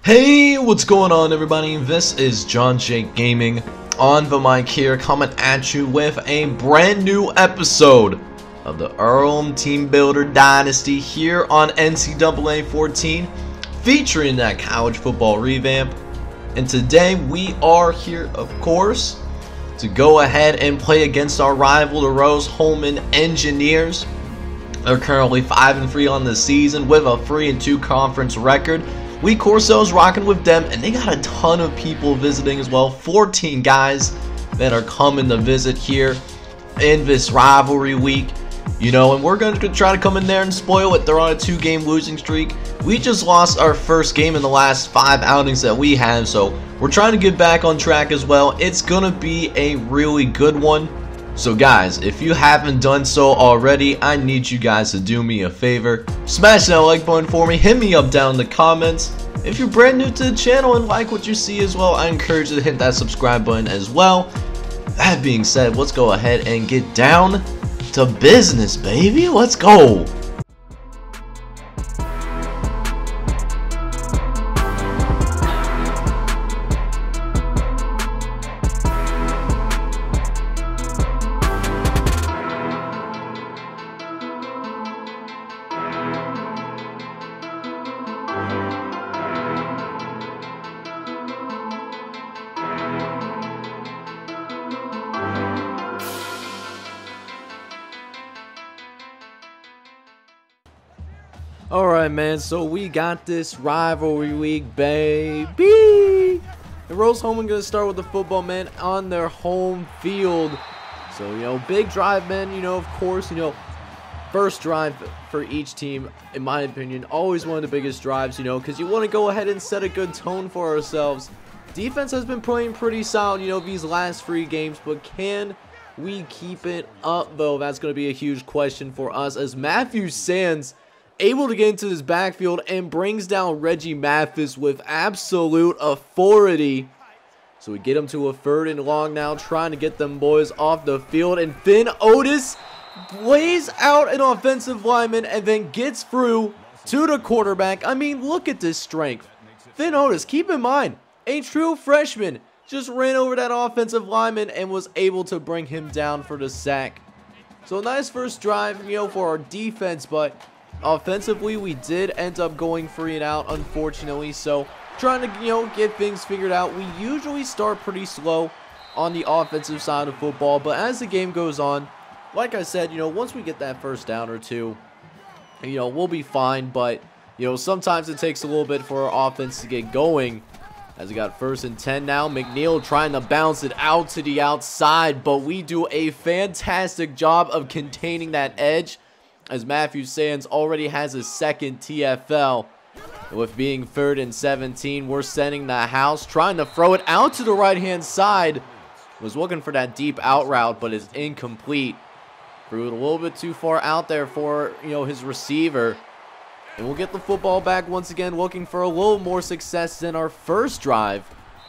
Hey, what's going on, everybody? This is John Jake Gaming on the mic here, coming at you with a brand new episode of the Earlham Teambuilder Dynasty here on NCAA 14, featuring that college football revamp. And today we are here, of course, to go ahead and play against our rival, the Earlham Engineers. They're currently 5-3 on the season with a 3-2 conference record. We Corso's rocking with them, and they got a ton of people visiting as well. 14 guys that are coming to visit here in this rivalry week. You know, and we're going to try to come in there and spoil it. They're on a 2-game losing streak. We just lost our first game in the last 5 outings that we have, so we're trying to get back on track as well. It's going to be a really good one. So guys, if you haven't done so already, I need you guys to do me a favor. Smash that like button for me, hit me up down in the comments. If you're brand new to the channel and like what you see as well, I encourage you to hit that subscribe button as well. That being said, let's go ahead and get down to business, baby. Let's go. Alright, man, so we got this rivalry week, baby. The Earlham are going to start with the football, man, on their home field. So, you know, big drive, man, you know, of course, you know, first drive for each team, in my opinion, always one of the biggest drives, you know, because you want to go ahead and set a good tone for ourselves. Defense has been playing pretty solid, you know, these last 3 games, but can we keep it up, though? That's going to be a huge question for us, as Matthew Sands able to get into this backfield and brings down Reggie Mathis with absolute authority. So we get him to a 3rd and long now, trying to get them boys off the field. And Finn Otis lays out an offensive lineman and then gets through to the quarterback. I mean, look at this strength. Finn Otis, keep in mind, a true freshman, just ran over that offensive lineman and was able to bring him down for the sack. So a nice first drive, you know, for our defense, but offensively, we did end up going 3 and out, unfortunately. So, trying to, you know, get things figured out. We usually start pretty slow on the offensive side of football, but as the game goes on, like I said, you know, once we get that first down or 2, you know, we'll be fine. But, you know, sometimes it takes a little bit for our offense to get going. As we got 1st and 10 now, McNeil trying to bounce it out to the outside, but we do a fantastic job of containing that edge, as Matthew Sands already has his 2nd TFL. With being 3rd and 17, we're sending the house, trying to throw it out to the right-hand side. Was looking for that deep out route, but is incomplete. Threw it a little bit too far out there for, you know, his receiver. And we'll get the football back once again, looking for a little more success than our first drive,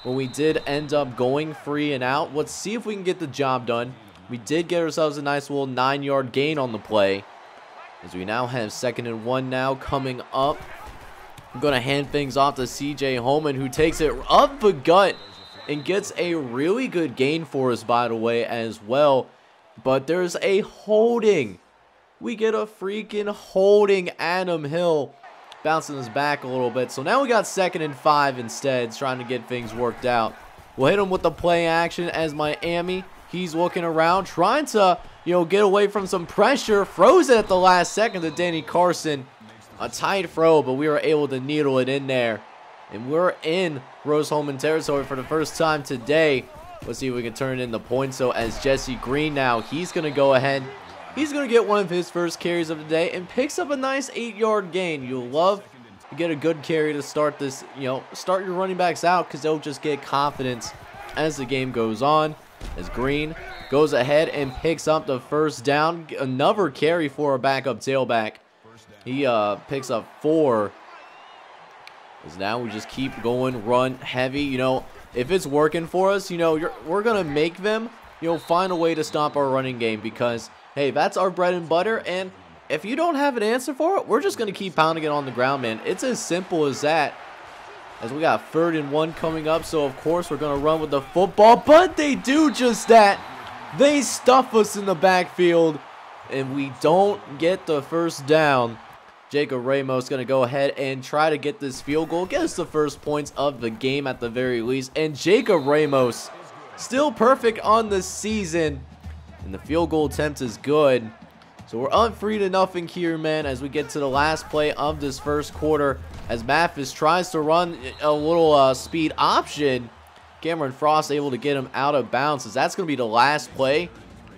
when we did end up going 3 and out. Let's see if we can get the job done. We did get ourselves a nice little 9-yard gain on the play, as we now have 2nd and 1 now coming up. I'm going to hand things off to CJ Holman, who takes it up the gut and gets a really good gain for us, by the way, as well. But there's a holding. We get a freaking holding. Adam Hill bouncing us back a little bit. So now we got 2nd and 5 instead, trying to get things worked out. We'll hit him with the play action as Miami. He's looking around, trying to, you know, get away from some pressure. Throws it at the last second to Danny Carson. A tight throw, but we were able to needle it in there. And we're in Earlham territory for the first time today. Let's see if we can turn it into points. So as Jesse Green now, he's going to go ahead. He's going to get one of his first carries of the day and picks up a nice 8-yard gain. You'll love to get a good carry to start this, you know, start your running backs out, because they'll just get confidence as the game goes on. As Green goes ahead and picks up the 1st down. Another carry for a backup tailback. He picks up 4. As now we just keep going, run heavy. You know, if it's working for us, you know, we're going to make them, you know, find a way to stop our running game, because, hey, that's our bread and butter. And if you don't have an answer for it, we're just going to keep pounding it on the ground, man. It's as simple as that. as we got 3rd and 1 coming up. So, of course, we're going to run with the football. But they do just that. They stuff us in the backfield, and we don't get the first down. Jacob Ramos going to go ahead and try to get this field goal. Get us the first points of the game at the very least. And Jacob Ramos still perfect on the season. And the field goal attempt is good. So we're up 3-0 here, man, as we get to the last play of this first quarter. As Mathis tries to run a little speed option. Cameron Frost able to get him out of bounds, as that's going to be the last play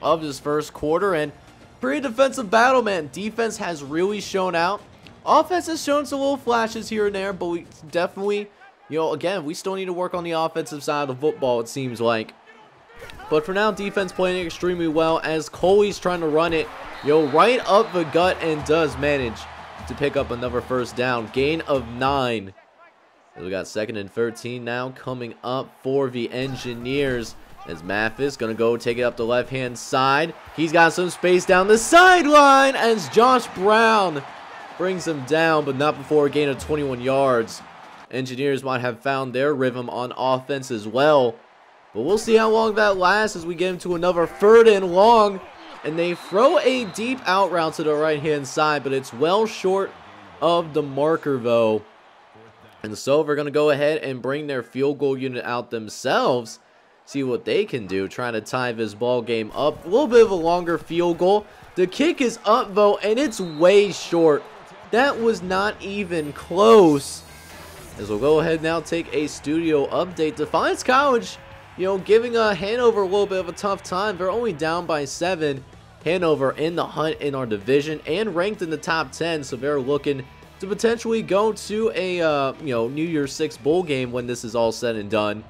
of this first quarter. And pretty defensive battle, man. Defense has really shown out. Offense has shown some little flashes here and there, but we definitely, you know, again, we still need to work on the offensive side of the football, it seems like. But for now, defense playing extremely well as Coley's trying to run it, right up the gut, and does manage to pick up another first down. Gain of 9. We got 2nd and 13 now coming up for the Engineers. As Mathis going to go take it up the left-hand side. He's got some space down the sideline as Josh Brown brings him down, but not before a gain of 21 yards. Engineers might have found their rhythm on offense as well. But we'll see how long that lasts as we get into another 3rd and long. And they throw a deep out route to the right-hand side, but it's well short of the marker, though. And so they're going to go ahead and bring their field goal unit out themselves. See what they can do, trying to tie this ball game up. A little bit of a longer field goal. The kick is up, though, and it's way short. That was not even close. As we'll go ahead now, take a studio update. Defiance College, giving Hanover a little bit of a tough time. They're only down by 7. Hanover in the hunt in our division and ranked in the top 10, so they're looking to potentially go to a New Year's 6 bowl game when this is all said and done.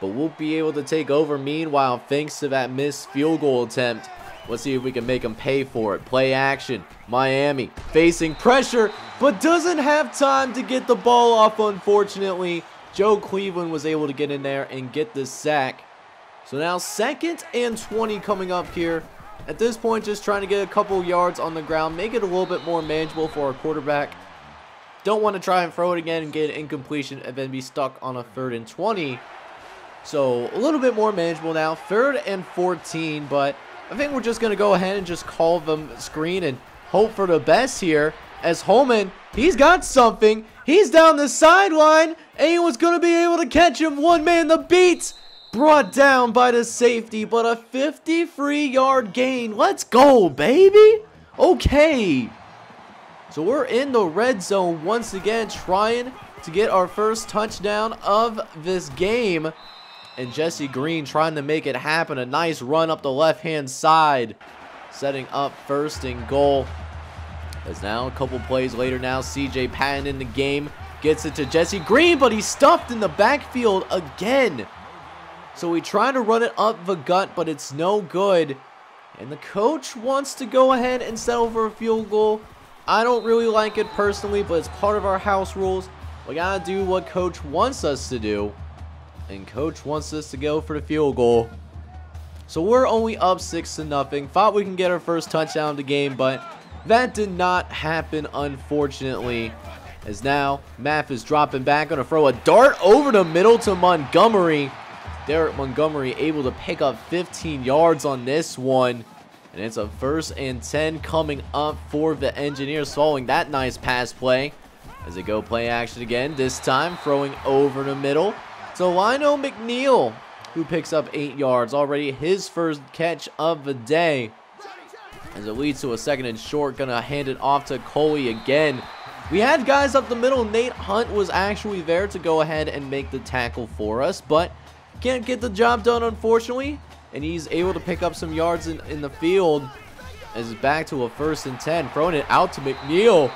But we'll be able to take over meanwhile thanks to that missed field goal attempt. Let's see if we can make them pay for it. Play action. Miami facing pressure, but doesn't have time to get the ball off, unfortunately. Joe Cleveland was able to get in there and get the sack. So now 2nd and 20 coming up here. At this point, just trying to get a couple yards on the ground, make it a little bit more manageable for our quarterback. Don't want to try and throw it again and get an incompletion and then be stuck on a 3rd and 20. So a little bit more manageable now. 3rd and 14, but I think we're just going to go ahead and just call them screen and hope for the best here. As Holman, he's got something. He's down the sideline, and he was going to be able to catch him. One man the beat. Brought down by the safety, but a 53-yard gain. Let's go, baby. Okay. So we're in the red zone once again, trying to get our first touchdown of this game. And Jesse Green trying to make it happen. A nice run up the left-hand side, setting up 1st and goal. As now a couple plays later now, CJ Patton in the game. Gets it to Jesse Green, but he's stuffed in the backfield again. So we try to run it up the gut, but it's no good. And the coach wants to go ahead and settle for a field goal. I don't really like it personally, but it's part of our house rules. We gotta do what coach wants us to do. And coach wants us to go for the field goal. So we're only up 6-0. Thought we can get our first touchdown of the game, but that did not happen, unfortunately. As now, Math is dropping back, gonna throw a dart over the middle to Montgomery. Derek Montgomery able to pick up 15 yards on this one. And it's a 1st and 10 coming up for the Engineers following that nice pass play. As they go play action again, this time throwing over the middle to Lionel McNeil, who picks up 8 yards. Already his first catch of the day. As it leads to a 2nd and short, gonna hand it off to Coley again. We had guys up the middle. Nate Hunt was actually there to go ahead and make the tackle for us, but can't get the job done, unfortunately. And he's able to pick up some yards in the field. As it's back to a 1st and 10. Throwing it out to McNeil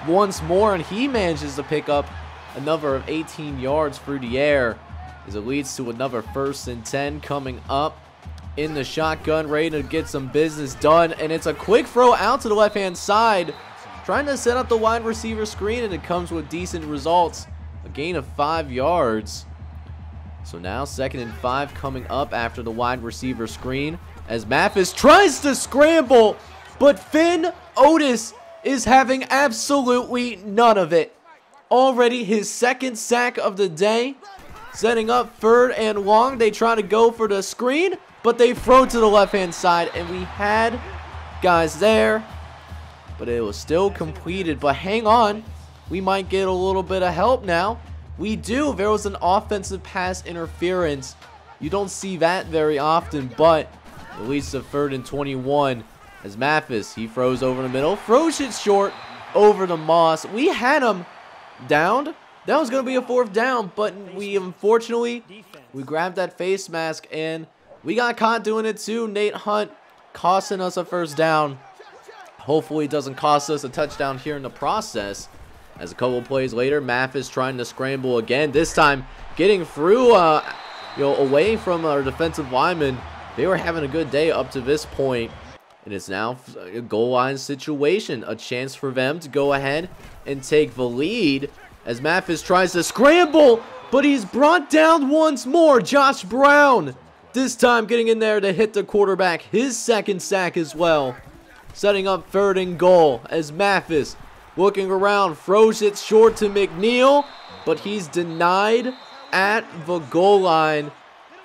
once more. And he manages to pick up another of 18 yards through the air. As it leads to another 1st and 10 coming up. In the shotgun, ready to get some business done. And it's a quick throw out to the left-hand side. Trying to set up the wide receiver screen. And it comes with decent results. A gain of 5 yards. So now 2nd and 5 coming up after the wide receiver screen. As Mathis tries to scramble. But Finn Otis is having absolutely none of it. already his second sack of the day. Setting up 3rd and long. They try to go for the screen, but they throw to the left-hand side, and we had guys there, but it was still completed. But hang on, we might get a little bit of help now. We do. There was an offensive pass interference. You don't see that very often, but it leads to 3rd and 21 as Mathis, he throws over the middle, throws it short over to Moss. We had him downed. That was going to be a 4th down, but we unfortunately, we grabbed that face mask and we got caught doing it too. Nate Hunt costing us a 1st down. Hopefully it doesn't cost us a touchdown here in the process. As a couple of plays later, Mathis trying to scramble again. This time getting through, away from our defensive linemen. They were having a good day up to this point. And it's now a goal line situation. A chance for them to go ahead and take the lead. As Mathis tries to scramble, but he's brought down once more. Josh Brown, this time getting in there to hit the quarterback. His 2nd sack as well. Setting up 3rd and goal as Mathis looking around, throws it short to McNeil, but he's denied at the goal line.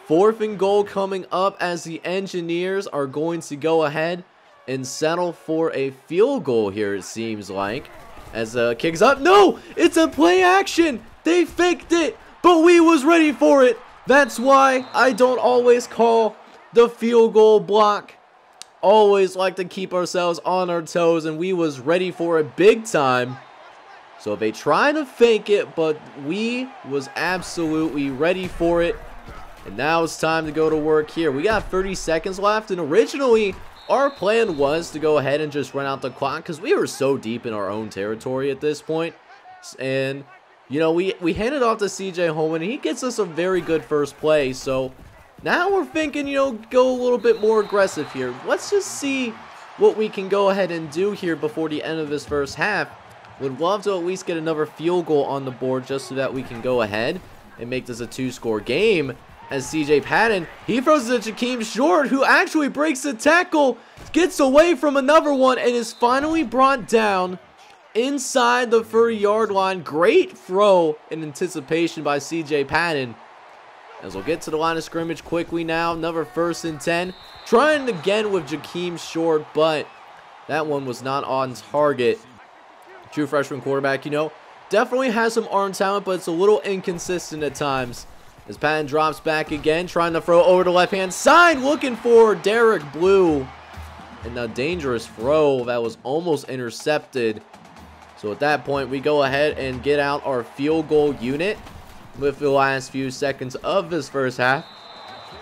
4th and goal coming up as the Engineers are going to go ahead and settle for a field goal here, it seems like. As kicks up. No! It's a play action! They faked it, but we was ready for it. That's why I don't always call the field goal block. Always like to keep ourselves on our toes, and we was ready for it big time. So they tried to fake it, but we was absolutely ready for it. And now it's time to go to work here. We got 30 seconds left, and originally our plan was to go ahead and just run out the clock because we were so deep in our own territory at this point. And, you know, we handed off to CJ Holman, and he gets us a very good first play. So now we're thinking, you know, go a little bit more aggressive here. Let's just see what we can go ahead and do here before the end of this first half. Would love to at least get another field goal on the board just so that we can go ahead and make this a 2-score game. As CJ Patton, he throws it to Jakeem Short, who actually breaks the tackle, gets away from another one, and is finally brought down inside the 30-yard line. Great throw in anticipation by CJ Patton. As we'll get to the line of scrimmage quickly now, another 1st and 10. Trying again with Jakeem Short, but that one was not on target. True freshman quarterback, you know, definitely has some arm talent, but it's a little inconsistent at times. As Patton drops back again, trying to throw over the left-hand side, looking for Derek Blue. And a dangerous throw that was almost intercepted. So at that point, we go ahead and get out our field goal unit with the last few seconds of this first half.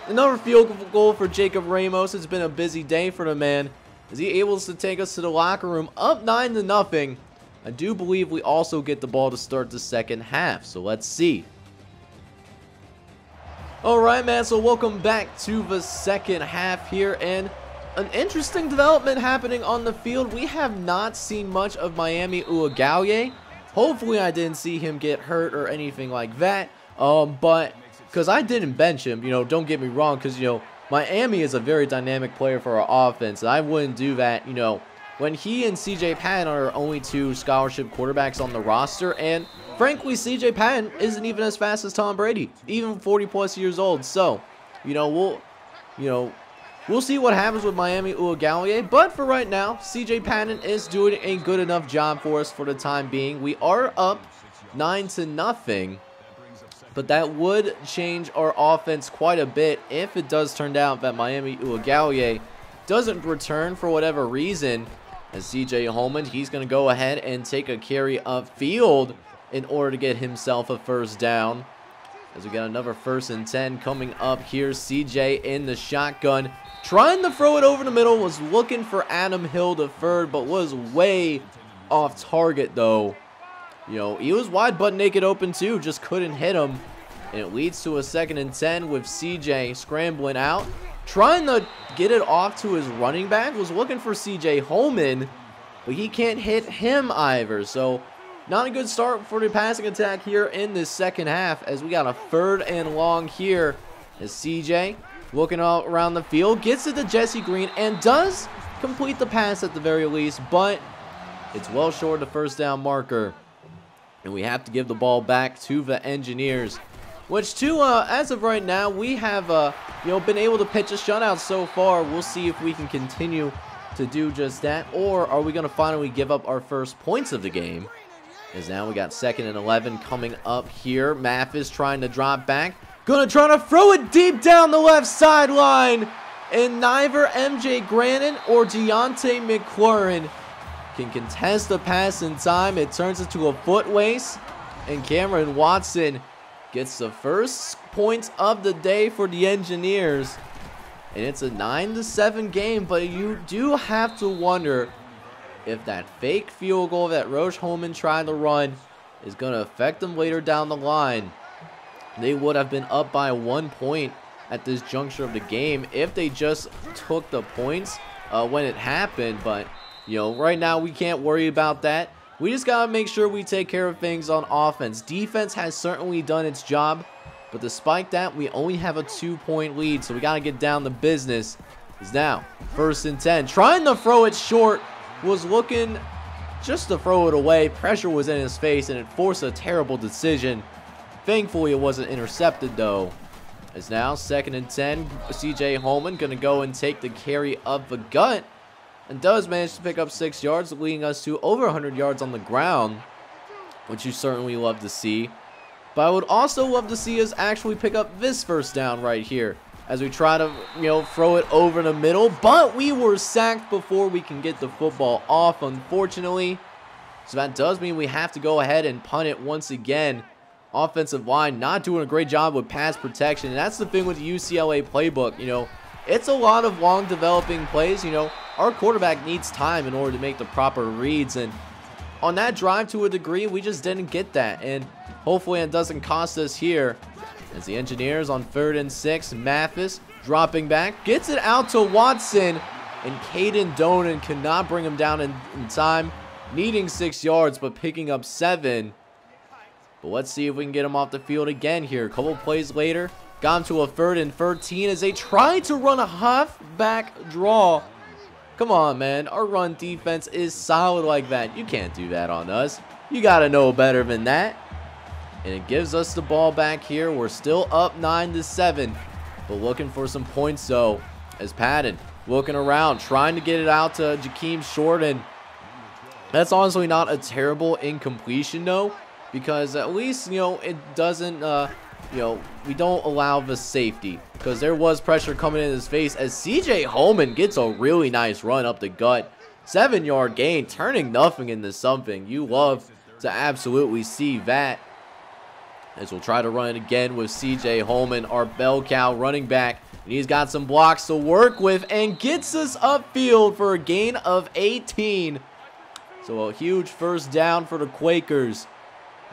Another field goal for Jacob Ramos. It's been a busy day for the man. Is he able to take us to the locker room up 9-0? I do believe we also get the ball to start the second half. So let's see. Alright, man, so welcome back to the second half here, and an interesting development happening on the field. We have not seen much of Miami Uiagalelei. Hopefully I didn't see him get hurt or anything like that, but because I didn't bench him, you know, don't get me wrong, because, you know, Miami is a very dynamic player for our offense, and I wouldn't do that, you know, when he and CJ Patton are our only 2 scholarship quarterbacks on the roster. And frankly, CJ Patton isn't even as fast as Tom Brady, even 40+ years old. So, you know, we'll see what happens with Miami Uiagalelei. But for right now, CJ Patton is doing a good enough job for us for the time being. We are up 9-0, but that would change our offense quite a bit if it does turn out that Miami Uiagalelei doesn't return for whatever reason. As CJ Holman, he's going to go ahead and take a carry upfield in order to get himself a 1st down. As we got another 1st and 10 coming up here. CJ in the shotgun, trying to throw it over the middle, was looking for Adam Hill to 3rd, but was way off target though. You know, he was wide butt naked open too, just couldn't hit him. And it leads to a 2nd and 10 with CJ scrambling out, trying to get it off to his running back. Was looking for CJ Holman, but he can't hit him either. So not a good start for the passing attack here in this second half, as we got a 3rd and long here. As CJ looking all around the field, gets it to Jesse Green and does complete the pass at the very least, but it's well short of the 1st down marker. And we have to give the ball back to the Engineers, which as of right now, we have been able to pitch a shutout so far. We'll see if we can continue to do just that, or are we going to finally give up our first points of the game? As now we got 2nd and 11 coming up here. Mathis trying to drop back. Gonna try to throw it deep down the left sideline. And neither MJ Grannon or Deontay McLaurin can contest the pass in time. It turns into a foot race. And Cameron Watson gets the first points of the day for the Engineers. And it's a 9-7 game, but you do have to wonder if that fake field goal that Roche Holman tried to run is going to affect them later down the line. They would have been up by 1 point at this juncture of the game if they just took the points when it happened. But, right now we can't worry about that. We just got to make sure we take care of things on offense. Defense has certainly done its job, but despite that, we only have a 2-point lead, so we got to get down to business. It's now 1st and 10. Trying to throw it short. Was looking just to throw it away. Pressure was in his face, and it forced a terrible decision. Thankfully, it wasn't intercepted, though. It's now 2nd and 10. CJ Holman going to go and take the carry of the gut, and does manage to pick up 6 yards, leading us to over 100 yards on the ground, which you certainly love to see. But I would also love to see us actually pick up this first down right here, as we try to, throw it over the middle. But we were sacked before we can get the football off, unfortunately. So that does mean we have to go ahead and punt it once again. Offensive line not doing a great job with pass protection. And that's the thing with the UCLA playbook. It's a lot of long developing plays. Our quarterback needs time in order to make the proper reads. And on that drive, to a degree, we just didn't get that. And hopefully it doesn't cost us here. As the Engineers on 3rd and 6, Mathis dropping back, gets it out to Watson, and Caden Donan cannot bring him down in time, needing 6 yards but picking up 7. But let's see if we can get him off the field again here. A couple plays later, got him to a 3rd and 13 as they try to run a halfback draw. Come on, man, our run defense is solid like that. You can't do that on us. You got to know better than that. And it gives us the ball back here. We're still up 9-7. But looking for some points, though. As Patton looking around, trying to get it out to Jakeem Shorten. That's honestly not a terrible incompletion, though. Because at least, it doesn't, we don't allow the safety. Because there was pressure coming in his face. As CJ Holman gets a really nice run up the gut. 7-yard gain, turning nothing into something. You love to absolutely see that. As we'll try to run it again with CJ Holman, our bell cow running back. And he's got some blocks to work with and gets us upfield for a gain of 18. So a huge first down for the Quakers.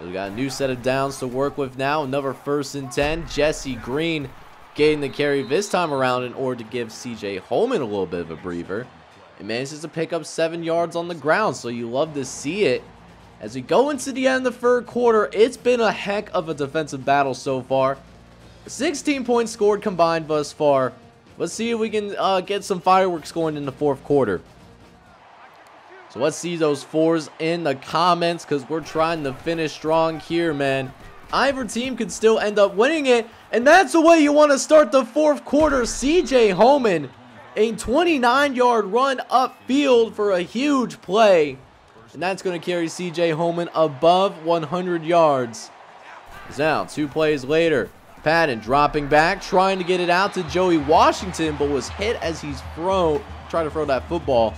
We got a new set of downs to work with now. Another 1st and 10. Jesse Green getting the carry this time around in order to give CJ Holman a little bit of a breather. And manages to pick up 7 yards on the ground. So you love to see it. As we go into the end of the 3rd quarter, it's been a heck of a defensive battle so far. 16 points scored combined thus far. Let's see if we can get some fireworks going in the 4th quarter. So let's see those 4s in the comments, because we're trying to finish strong here, man. Either team could still end up winning it, and that's the way you want to start the 4th quarter. CJ Holman, a 29-yard run upfield for a huge play. And that's going to carry CJ Holman above 100 yards. Now, 2 plays later, Patton dropping back, trying to get it out to Joey Washington, but was hit as he's trying to throw that football.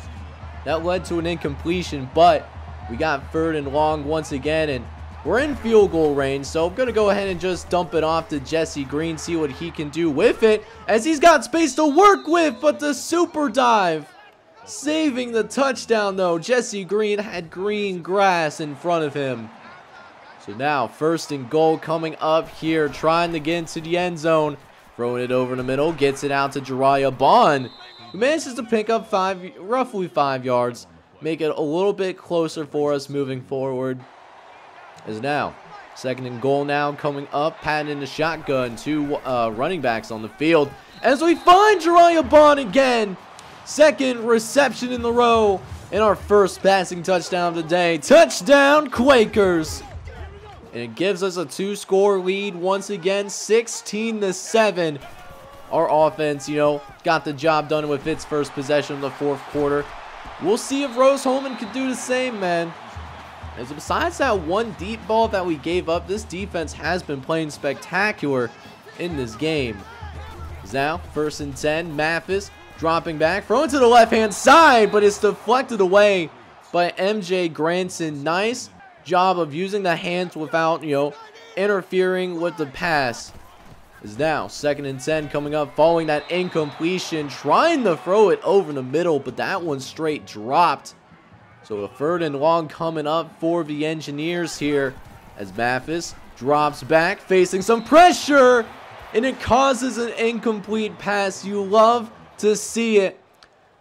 That led to an incompletion, but we got 3rd and long once again, and we're in field goal range. So I'm going to go ahead and just dump it off to Jesse Green, see what he can do with it, as he's got space to work with, but the super dive. Saving the touchdown, though. Jesse Green had green grass in front of him. So now 1st and goal coming up here. Trying to get into the end zone. Throwing it over the middle. Gets it out to Jariah Bond, who manages to pick up roughly 5 yards. Make it a little bit closer for us moving forward. As now 2nd and goal now coming up. Patton in the shotgun. 2 running backs on the field. As we find Jariah Bond again. 2nd reception in the row, and our 1st passing touchdown of the day. Touchdown, Quakers. And it gives us a 2-score lead once again, 16-7. Our offense, got the job done with its first possession of the fourth quarter. We'll see if Rose-Hulman can do the same, man. As besides that one deep ball that we gave up, this defense has been playing spectacular in this game. Now, 1st and 10, Mathis dropping back, throwing to the left-hand side, but it's deflected away by MJ Granson. Nice job of using the hands without, interfering with the pass. Is now 2nd and 10 coming up following that incompletion, trying to throw it over the middle, but that one straight dropped. So a 3rd and long coming up for the Engineers here as Mathis drops back, facing some pressure, and it causes an incomplete pass. You love to see it.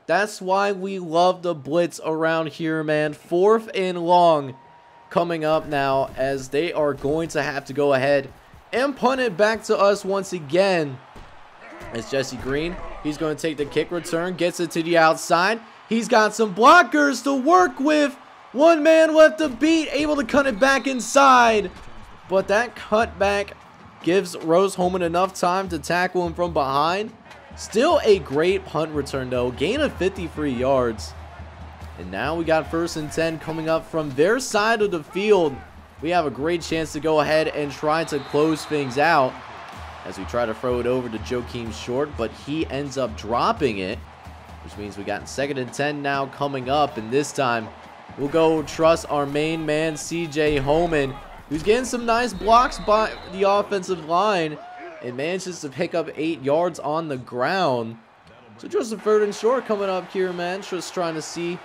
That's why we love the blitz around here, man. 4th and long coming up now as they are going to have to go ahead and punt it back to us once again. As Jesse Green, he's going to take the kick return, gets it to the outside. He's got some blockers to work with. One man left to beat, able to cut it back inside. But that cutback gives Rose-Hulman enough time to tackle him from behind. Still a great punt return though, gain of 53 yards. And now we got 1st and 10 coming up from their side of the field. We have a great chance to go ahead and try to close things out as we try to throw it over to Joakim Short, but he ends up dropping it, which means we got 2nd and 10 now coming up, and this time we'll go trust our main man CJ Holman, who's getting some nice blocks by the offensive line and manages to pick up 8 yards on the ground. So just a 3rd and short coming up here, man. Just trying to see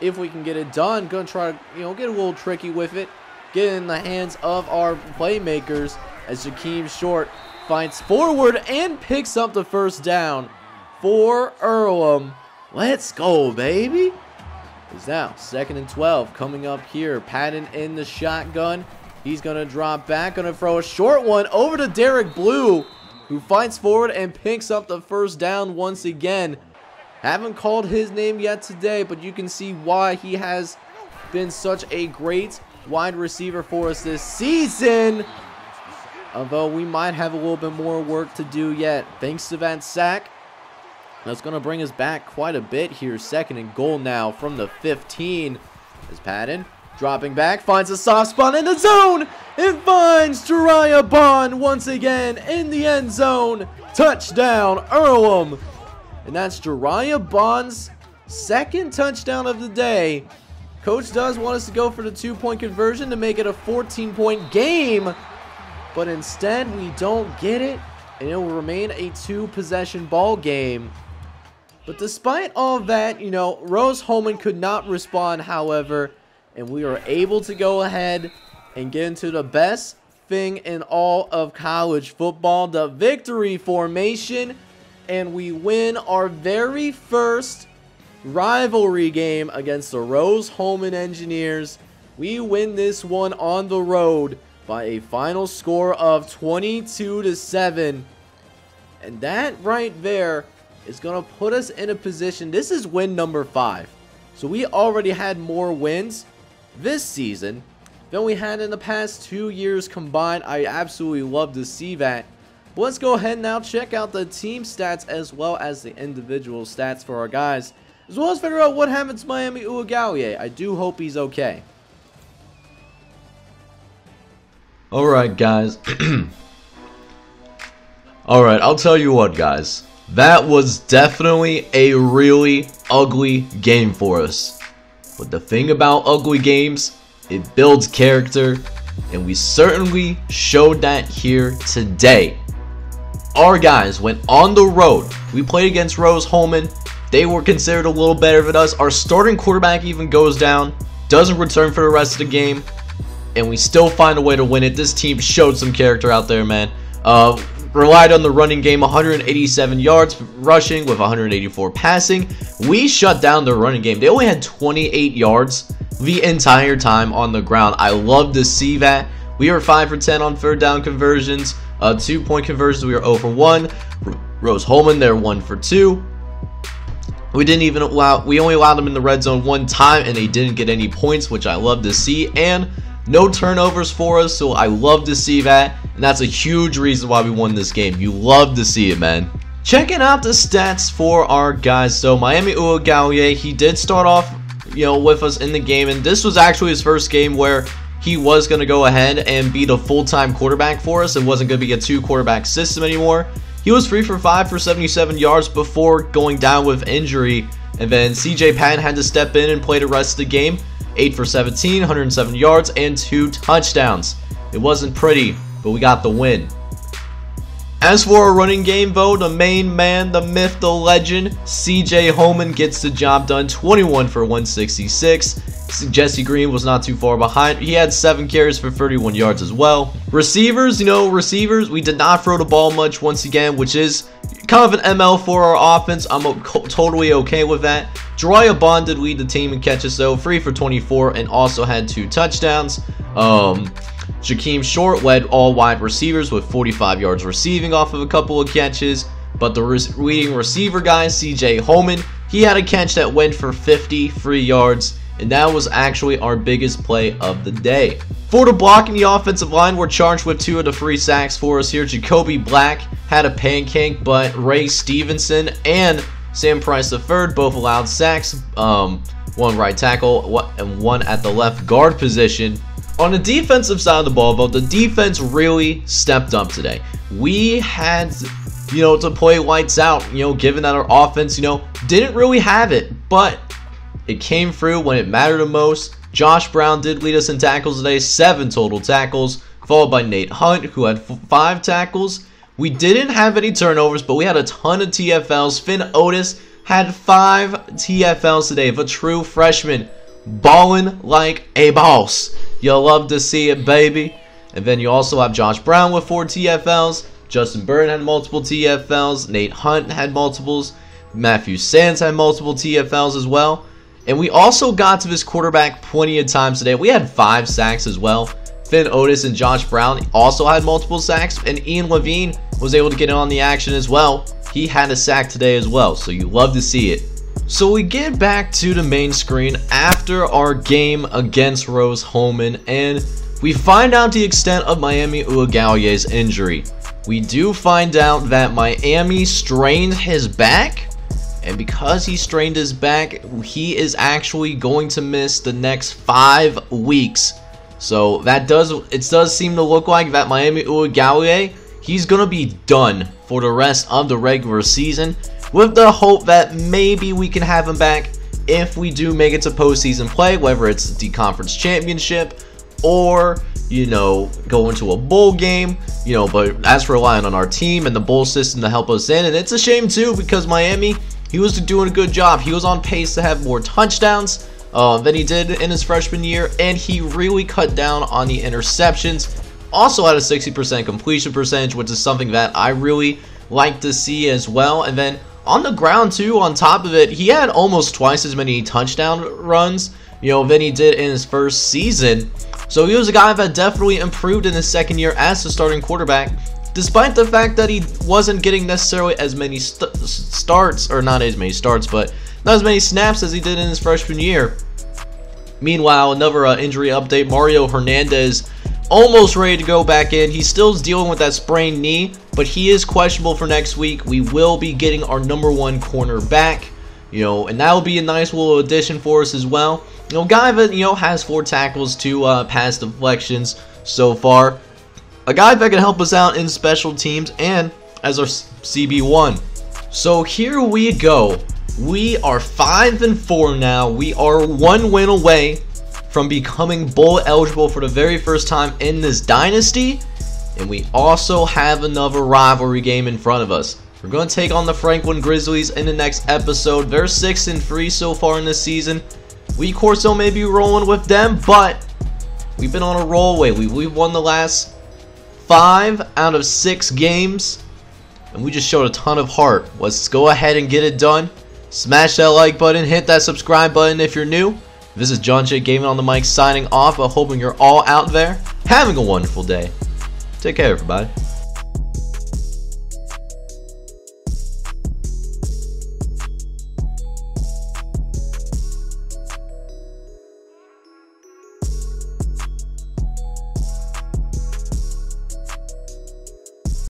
if we can get it done. Gonna try to, get a little tricky with it. Get in the hands of our playmakers as Joakim Short fights forward and picks up the 1st down for Earlham. Let's go, baby. It's now 2nd and 12 coming up here. Patton in the shotgun. He's going to drop back, going to throw a short one over to Derek Blue, who fights forward and picks up the 1st down once again. Haven't called his name yet today, but you can see why he has been such a great wide receiver for us this season. Although we might have a little bit more work to do yet. Thanks to that sack. That's going to bring us back quite a bit here. 2nd and goal now from the 15. As Patton dropping back, finds a soft spot in the zone. It finds Jariah Bond once again in the end zone. Touchdown, Earlham. And that's Jariah Bond's 2nd touchdown of the day. Coach does want us to go for the 2-point conversion to make it a 14-point game. But instead, we don't get it. And it will remain a 2-possession ball game. But despite all that, Rose-Hulman could not respond, however. And we are able to go ahead and get into the best thing in all of college football, the victory formation. And we win our very first rivalry game against the Rose-Hulman Engineers. We win this one on the road by a final score of 22-7. And that right there is going to put us in a position. This is win number 5. So we already had more wins this season than we had in the past 2 years combined. I absolutely love to see that. But let's go ahead and now check out the team stats as well as the individual stats for our guys, as well as figure out what happened to Miami Uiagalelei. I do hope he's okay. Alright, guys. Alright, I'll tell you what, guys. That was definitely a really ugly game for us. But the thing about ugly games, it builds character, and we certainly showed that here today. Our guys went on the road. We played against Rose-Hulman. They were considered a little better than us. Our starting quarterback even goes down, doesn't return for the rest of the game, and we still find a way to win it. This team showed some character out there, man. Relied on the running game, 187 yards rushing with 184 passing. We shut down their running game. They only had 28 yards the entire time on the ground. I love to see that. We were 5 for 10 on 3rd down conversions. 2-point conversions, we were 0 for 1. Rose-Hulman, they're 1 for 2. We only allowed them in the red zone 1 time, and they didn't get any points, which I love to see. And No turnovers for us, so I love to see that. And that's a huge reason why we won this game. You love to see it, man. Checking out the stats for our guys. So Miami Uiagalelei, he did start off, with us in the game. And this was actually his first game where he was going to go ahead and be the full-time quarterback for us. It wasn't going to be a 2-quarterback system anymore. He was 3 for 5 for 77 yards before going down with injury. And then CJ Patton had to step in and play the rest of the game. 8 for 17, 107 yards, and 2 touchdowns. It wasn't pretty, but we got the win. As for our running game, though, the main man, the myth, the legend, CJ Holman gets the job done. 21 for 166. Jesse Green was not too far behind. He had 7 carries for 31 yards as well. Receivers, we did not throw the ball much once again, which is kind of an ML for our offense. I'm totally okay with that. Jariah Bond did lead the team in catches, though, 3 for 24, and also had 2 touchdowns. Jakeem Short led all wide receivers with 45 yards receiving off of a couple of catches. But the leading receiver guy, CJ Holman, he had a catch that went for 53 yards. And that was actually our biggest play of the day. For the blocking, the offensive line were charged with 2 of the 3 sacks for us here. Jacoby Black had a pancake, but Ray Stevenson and Sam Price III both allowed sacks. One right tackle and one at the left guard position. On the defensive side of the ball, though, the defense really stepped up today. We had, to play lights out, given that our offense, didn't really have it. But it came through when it mattered the most. Josh Brown did lead us in tackles today, 7 total tackles, followed by Nate Hunt, who had 5 tackles. We didn't have any turnovers, but we had a ton of TFLs. Finn Otis had 5 TFLs today, a true freshman, balling like a boss. You'll love to see it, baby. And then you also have Josh Brown with 4 TFLs. Justin Burton had multiple TFLs. Nate Hunt had multiples. Matthew Sands had multiple TFLs as well. And we also got to this quarterback plenty of times today. We had 5 sacks as well. Finn Otis and Josh Brown also had multiple sacks. And Ian Levine was able to get in on the action as well. He had a sack today as well. So you love to see it. So we get back to the main screen after our game against Rose-Hulman. And we find out the extent of Miami Uiagalelei's injury. We do find out that Miami strained his back. And because he strained his back, he is actually going to miss the next 5 weeks. So it does seem to look like that Miami Uiagalelei, he's going to be done for the rest of the regular season, with the hope that maybe we can have him back if we do make it to postseason play, whether it's the conference championship or, go into a bowl game, but as for relying on our team and the bowl system to help us in. And it's a shame too, because Miami, he was doing a good job. He was on pace to have more touchdowns than he did in his freshman year, and he really cut down on the interceptions. Also had a 60% completion percentage, which is something that I really like to see as well. And then on the ground too, on top of it, he had almost twice as many touchdown runs, than he did in his first season. So he was a guy that definitely improved in his second year as the starting quarterback, despite the fact that he wasn't getting necessarily as many starts, or not as many starts, but not as many snaps as he did in his freshman year. Meanwhile, another injury update, Mario Hernandez almost ready to go back in. He's still dealing with that sprained knee, but he is questionable for next week. We will be getting our #1 corner back, and that will be a nice little addition for us as well. Guy that, has 4 tackles, 2 pass deflections so far. A guy that can help us out in special teams and as our CB1. So here we go. We are 5-4 now. We are 1 win away from becoming bowl eligible for the very first time in this dynasty. And we also have another rivalry game in front of us. We're going to take on the Franklin Grizzlies in the next episode. They're 6-3 so far in this season. We, of course, don't maybe rolling with them, but we've been on a roll. We've won the last 5 out of 6 games, and we just showed a ton of heart. Let's go ahead and get it done. Smash that like button, hit that subscribe button if you're new. This is John J. Gaming on the mic signing off, but hoping you're all out there having a wonderful day. Take care, everybody.